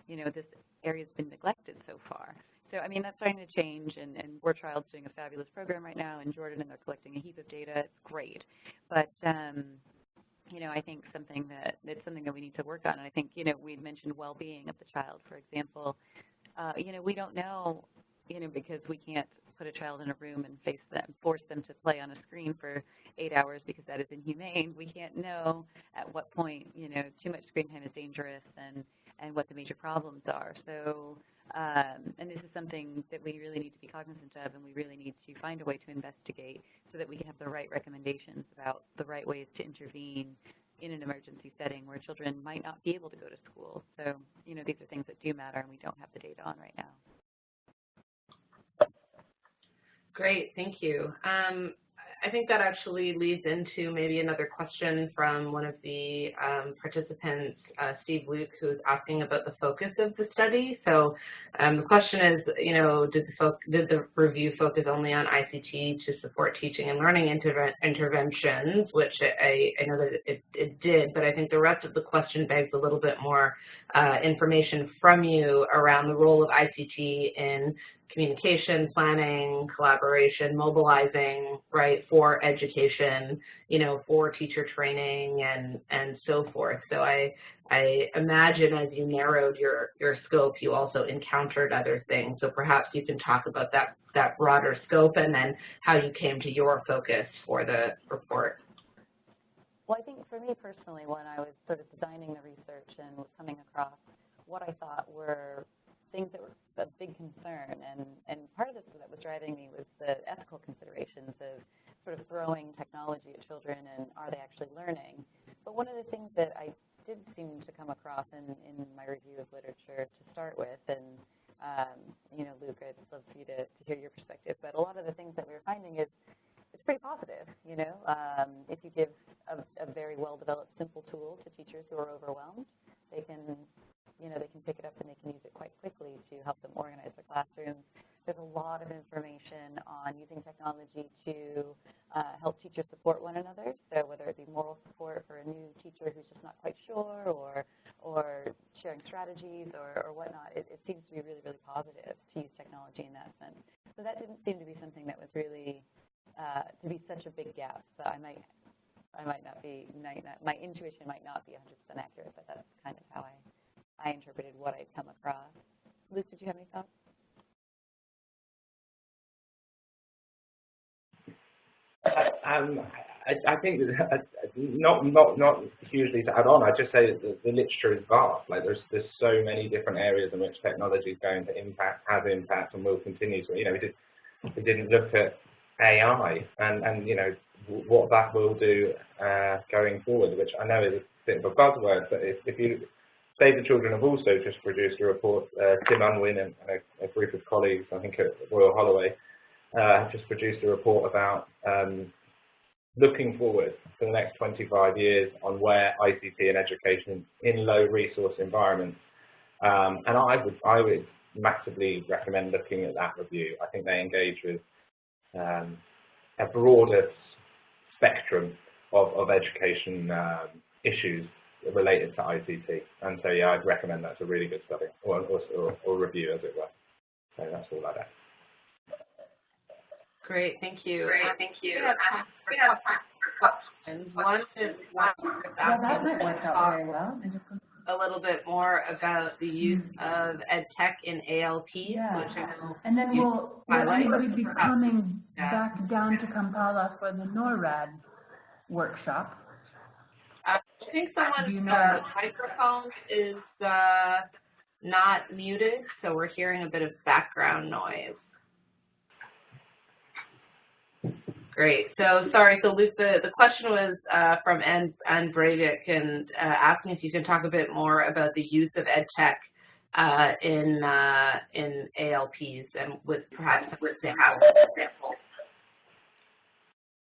you know, this area's been neglected so far. So, I mean, that's starting to change, and War Child's doing a fabulous program right now in Jordan, and they're collecting a heap of data. It's great. But, you know, I think it's something that we need to work on. And I think, you know, we mentioned well-being of the child, for example. You know, we don't know, you know, because we can't put a child in a room and force them to play on a screen for 8 hours, because that is inhumane. We can't know at what point, you know, too much screen time is dangerous, and what the major problems are. So, and this is something that we really need to be cognizant of, and we really need to find a way to investigate so that we can have the right recommendations about the right ways to intervene in an emergency setting where children might not be able to go to school. So, these are things that do matter and we don't have the data on right now. Great, thank you. I think that actually leads into maybe another question from one of the participants, Steve Luke, who's asking about the focus of the study. So the question is, did the review focus only on ICT to support teaching and learning interventions, which I know that it did, but I think the rest of the question begs a little bit more information from you around the role of ICT in communication, planning, collaboration, mobilizing, right, for education, for teacher training and so forth. So I imagine as you narrowed your scope, you also encountered other things. So perhaps you can talk about that broader scope and then how you came to your focus for the report. Well, I think for me personally, when I was sort of designing the research and was coming across what I thought were things that were a big concern, and part of this that was driving me was the ethical considerations of sort of throwing technology at children and are they actually learning. But one of the things that I did seem to come across in my review of literature to start with, and Luke, I'd love for you to hear your perspective, but a lot of the things that we were finding is it's pretty positive. If you give a very well-developed, simple tool to teachers who are overwhelmed, they can pick it up and they can use it quite quickly to help them organize their classrooms. There's a lot of information on using technology to help teachers support one another. So whether it be moral support for a new teacher who's just not quite sure, or sharing strategies or whatnot, it seems to be really, really positive to use technology in that sense. So that didn't seem to be something that was really to be such a big gap. So I might not be, my intuition might not be 100% accurate, but that's kind of how I interpreted what I'd come across. Luke, did you have any thoughts? I think not hugely to add on. I just say that the literature is vast. Like there's so many different areas in which technology is going to impact, has impact, and will continue to. We didn't look at AI and what that will do going forward, which I know is a bit of a buzzword, but if you Save the Children have also just produced a report. Tim Unwin and a group of colleagues, I think at Royal Holloway, have just produced a report about looking forward for the next 25 years on where ICT and education in low resource environments. And I would massively recommend looking at that review. I think they engage with a broader spectrum of education issues related to ICT. And so, yeah, I'd recommend that's a really good study, or review, as it were. So that's all I'd add. Great, thank you. Thank you. We have time for questions. One is that might work out very well. A little bit more about the use of EdTech in ALP, yeah. Which I know and then we'd be coming back down to Kampala for the NORAD workshop. I think someone's microphone is not muted, so we're hearing a bit of background noise. Great. So sorry. So Luke, the question was from Anne Breivik and asking if you can talk a bit more about the use of EdTech in ALPs and with perhaps some examples.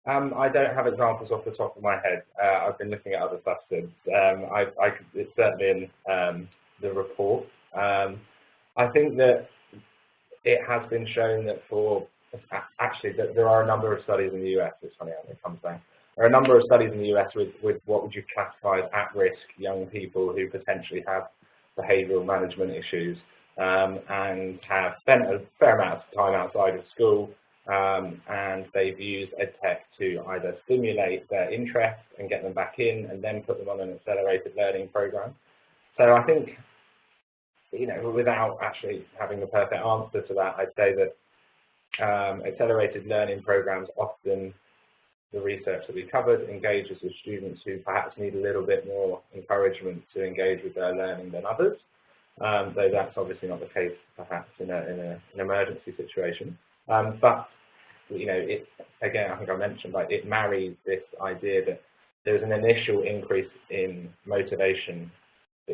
I don't have examples off the top of my head. I've been looking at other stuff since. It's certainly in the report. I think that it has been shown that that there are a number of studies in the US, it's funny how it comes down. There are a number of studies in the US with what would you classify as at-risk young people who potentially have behavioural management issues and have spent a fair amount of time outside of school, and they've used EdTech to either stimulate their interest and get them back in and then put them on an accelerated learning program. So I think, without actually having the perfect answer to that, I'd say that accelerated learning programs, often the research that we covered, engages with students who perhaps need a little bit more encouragement to engage with their learning than others, though that's obviously not the case perhaps in an emergency situation. But again, I think I mentioned, it marries this idea that there's an initial increase in motivation,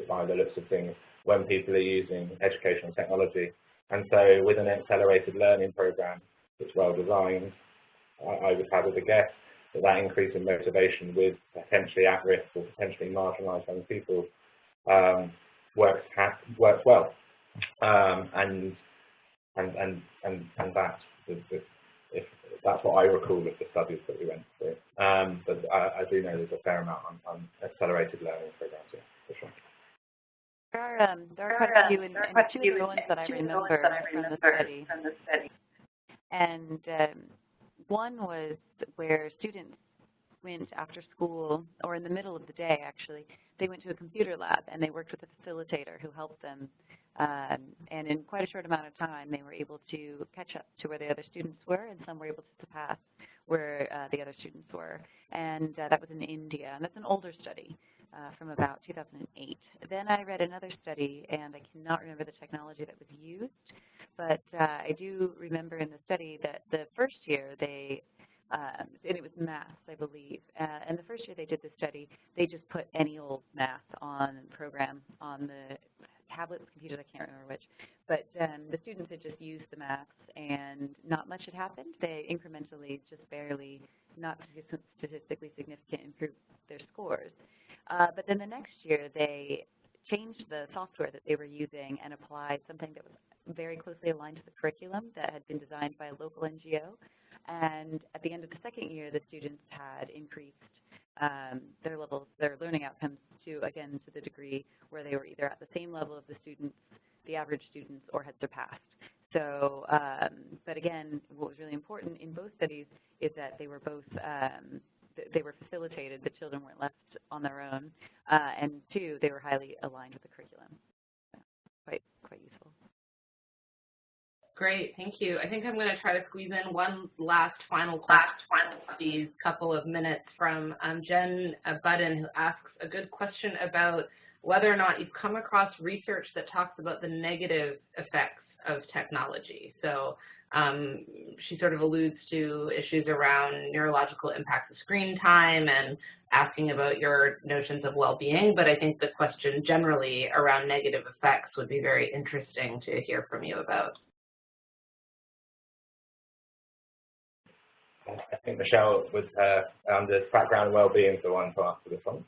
by the looks of things, when people are using educational technology. And so with an accelerated learning program that's well designed, I would hazard a guess that that increase in motivation with potentially at-risk or potentially marginalised young people works well. And that's what I recall of the studies that we went through. But I do know there's a fair amount on accelerated learning programs, yeah, for sure. There are quite a few, and two of the ones that I remember from the study. And one was where students went after school, or in the middle of the day actually, they went to a computer lab and they worked with a facilitator who helped them. And in quite a short amount of time, they were able to catch up to where the other students were, and some were able to surpass where the other students were. And that was in India, and that's an older study from about 2008. Then I read another study, and I cannot remember the technology that was used, but I do remember in the study that the first year they, and it was math, I believe, and the first year they did the study, they just put any old math on program on the tablets, computers, I can't remember which, but the students had just used the maths and not much had happened. They incrementally, just barely, not statistically significant, improved their scores. But then the next year they changed the software that they were using and applied something that was very closely aligned to the curriculum that had been designed by a local NGO. And at the end of the second year, the students had increased their levels, their learning outcomes to, again, to the degree where they were either at the same level of the students, the average students, or had surpassed. So, but again, what was really important in both studies is that they were both, they were facilitated, the children weren't left on their own, and two, they were highly aligned with the curriculum. Quite useful. Great, thank you. I think I'm going to try to squeeze in one last final question these couple of minutes from Jen Budden, who asks a good question about whether or not you've come across research that talks about the negative effects of technology. So she sort of alludes to issues around neurological impacts of screen time and asking about your notions of well-being, but I think the question generally around negative effects would be very interesting to hear from you about. I think Michelle, with her the background in well-being, is the one to answer this one.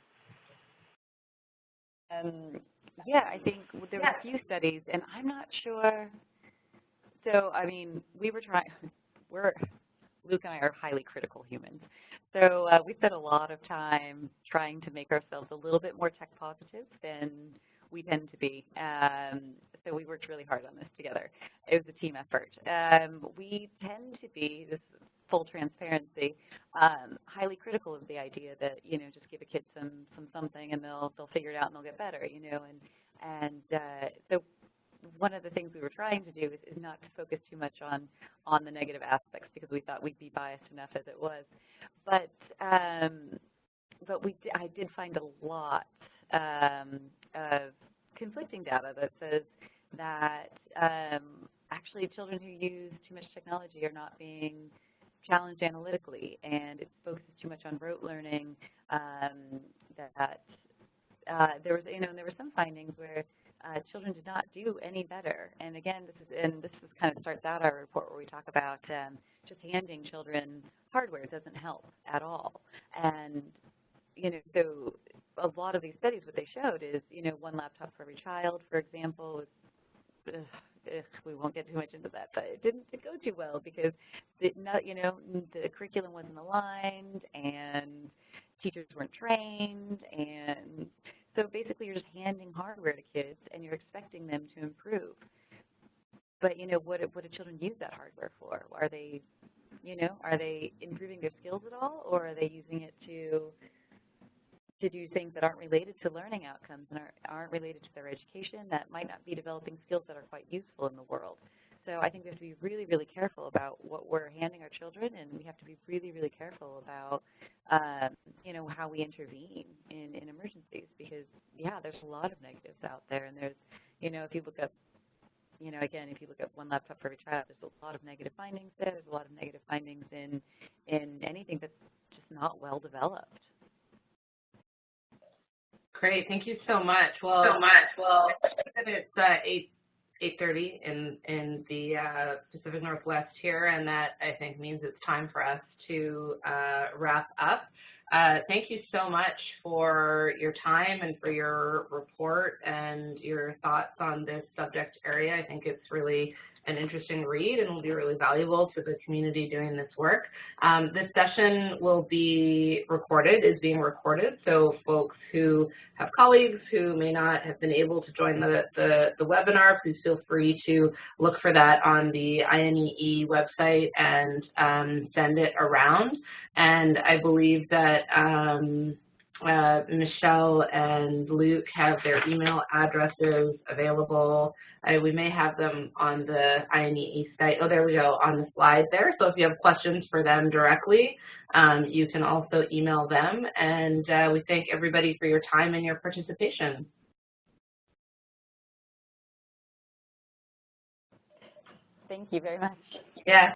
Yeah, I think there were a few studies, and I'm not sure. So, I mean, Luke and I are highly critical humans. So we spent a lot of time trying to make ourselves a little bit more tech positive than we tend to be. So we worked really hard on this together. It was a team effort. We tend to be, this is full transparency, highly critical of the idea that, you know, just give a kid something and they'll figure it out and they'll get better, you know. And so one of the things we were trying to do is not to focus too much on the negative aspects, because we thought we'd be biased enough as it was. But I did find a lot of conflicting data that says that actually children who use too much technology are not being challenged analytically, and it focuses too much on rote learning. There were some findings where children did not do any better. And again, this kind of starts out our report where we talk about just handing children hardware doesn't help at all. And you know, so a lot of these studies, what they showed is, you know, one laptop for every child, for example, we won't get too much into that, but it didn't go too well because the curriculum wasn't aligned and teachers weren't trained, and so basically you're just handing hardware to kids and you're expecting them to improve. But you know, what do children use that hardware for? Are they improving their skills at all, or are they using it to do things that aren't related to learning outcomes and aren't related to their education, that might not be developing skills that are quite useful in the world? So I think we have to be really, really careful about what we're handing our children, and we have to be really, really careful about, you know, how we intervene in emergencies, because, yeah, there's a lot of negatives out there, and there's, you know, if you look up, you know, again, if you look at one laptop for every child, there's a lot of negative findings there. There's a lot of negative findings in anything that's just not well developed. Great, thank you so much. Well, it's 8:30 in the Pacific Northwest here, and that I think means it's time for us to wrap up. Thank you so much for your time and for your report and your thoughts on this subject area. I think it's really an interesting read and will be really valuable to the community doing this work. This session will be recorded, is being recorded, so folks who have colleagues who may not have been able to join the webinar, please feel free to look for that on the INEE website and send it around. And I believe that Michelle and Luke have their email addresses available. We may have them on the INEE site. Oh, there we go, on the slide there. So if you have questions for them directly, you can also email them. And we thank everybody for your time and your participation. Thank you very much. Yeah.